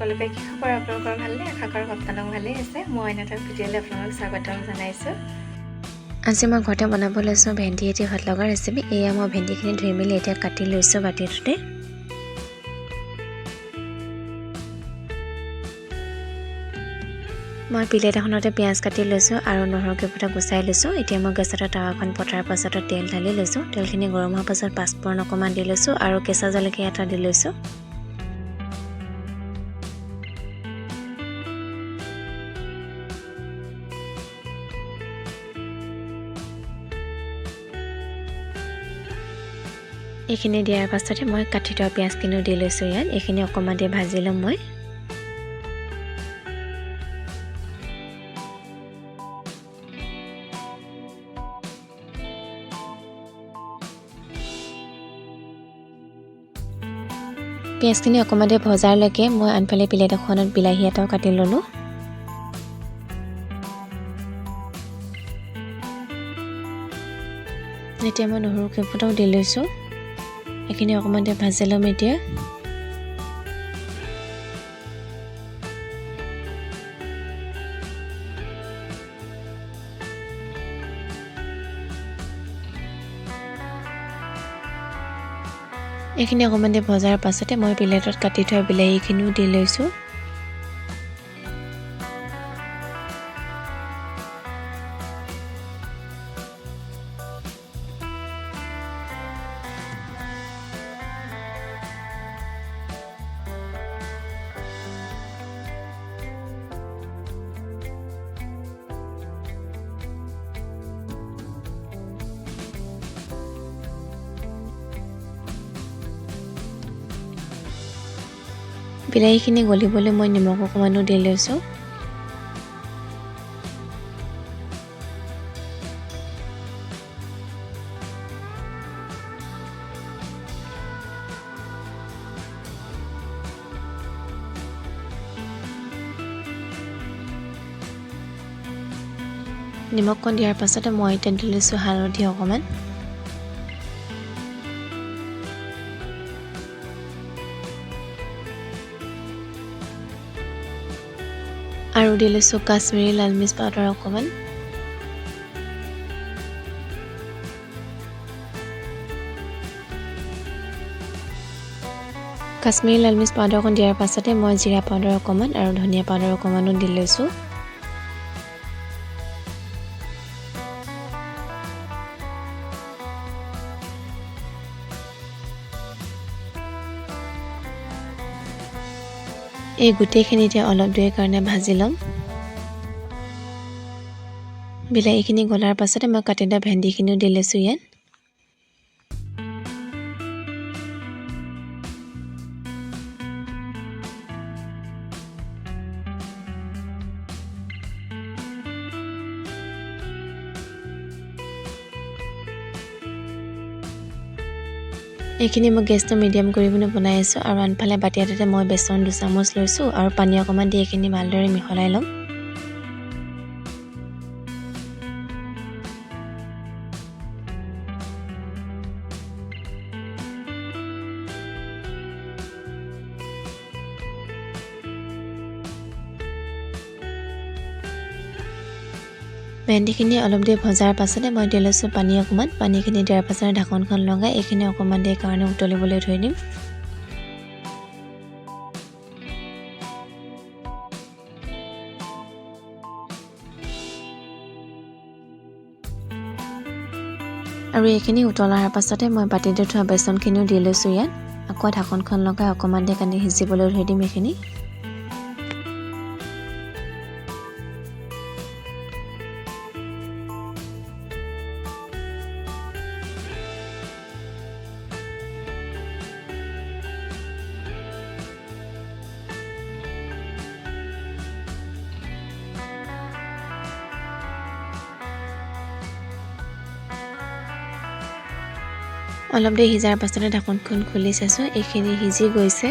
সকলোকে কি খবৰ আপোনালোকৰ ভালনে আশা কৰোঁ আপোনালোক ভালেই আছে মই অন্য এটা ভিডিঅ'লৈ আপোনালোকক স্বাগতম জনাইছোঁ আজি মই ঘৰতে বনাব লৈছোঁ ভেন্দি এটি ভাত লগা ৰেচিপি এয়া মই ভেন্দিখিনি ধুই মেলি এতিয়া কাটি লৈছোঁ বাটিটোতে মই প্লেট এখনতে পিয়াজ কাটি লৈছোঁ আৰু নহৰু কেইফুটা গুচাই লৈছোঁ এতিয়া মই গেছতে টাৱাখন পতাৰ পাছত তেল ঢালি লৈছোঁ তেলখিনি গৰম হোৱাৰ পাছত পাঁচফোৰণ অকণমান দি লৈছোঁ আৰু কেঁচা জলকীয়া এটা দি লৈছোঁ এইখিনি দিয়াৰ পাছতে মই কাটি থোৱা পিয়াজখিনি দি লৈছোঁ ইয়াত এইখিনি অকণমান দি ভাজি ল'ম মই পিয়াজখিনি অকণমান দি ভজাৰলৈকে মই আনফালে প্লেট এখনত বিলাহী এটাও কাটি ল'লোঁ এতিয়া মই নহৰু কেইফুটাও দি লৈছোঁ এইখিনি অকণমান দি ভাজি ল'ম এতিয়া এইখিনি অকণমান দি ভজাৰ পাছতে মই প্লেটত কাটি থোৱা বিলাহীখিনিও দি লৈছোঁ বিলাহীখিনি গলিবলৈ মই নিমখ অকণমানো দি লৈছোঁ নিমখকণ দিয়াৰ পাছতে মই এতিয়া দি লৈছোঁ হালধি অকণমান আৰু দি লৈছোঁ কাশ্মীৰী লাল মিৰ্চ পাউডাৰ অকণমান কাশ্মীৰী লাল মিৰ্চ পাউডাৰ অকণ দিয়াৰ পাছতে মই জিৰা পাউডাৰ অকণমান আৰু ধনিয়া পাউডাৰ অকণমানো দি লৈছোঁ এই গোটেইখিনি এতিয়া অলপ দেৰিৰ কাৰণে ভাজি ল'ম বিলাহীখিনি গলাৰ পাছতে মই কাটি থোৱা ভেন্দিখিনিও দি লৈছোঁ ইয়াত এইখিনি মই গেছটো মিডিয়াম কৰি পিনে বনাই আছোঁ আৰু আনফালে বাতি এটাতে মই বেচন 2 চামুচ লৈছোঁ আৰু পানী অকণমান দি এইখিনি ভালদৰে মিহলাই ল'ম ভেন্দিখিনি অলপ দেৰি ভজাৰ পাছতে মই দি লৈছোঁ পানী অকণমান পানীখিনি দিয়াৰ পাছতে ঢাকনখন লগাই এইখিনি অকণমান দেৰি কাৰণে উতলিবলৈ থৈ দিম আৰু এইখিনি উতলাৰ পাছতে মই বাতিতে থোৱা বেচনখিনিও দি লৈছোঁ ইয়াত আকৌ ঢাকনখন লগাই অকণমান দেৰি কাৰণে সিজিবলৈ থৈ দিম এইখিনি অলপ দেৰি সিজাৰ পাছতে ঢাকনখন খুলি চাইছোঁ এইখিনি সিজি গৈছে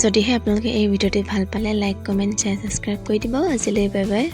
যদিহে আপোনালোকে এই ভিডিঅ'টো ভাল পালে লাইক কমেণ্ট শ্বেয়াৰ ছাবস্ক্ৰাইব কৰি দিব আজিলৈ বাই বাই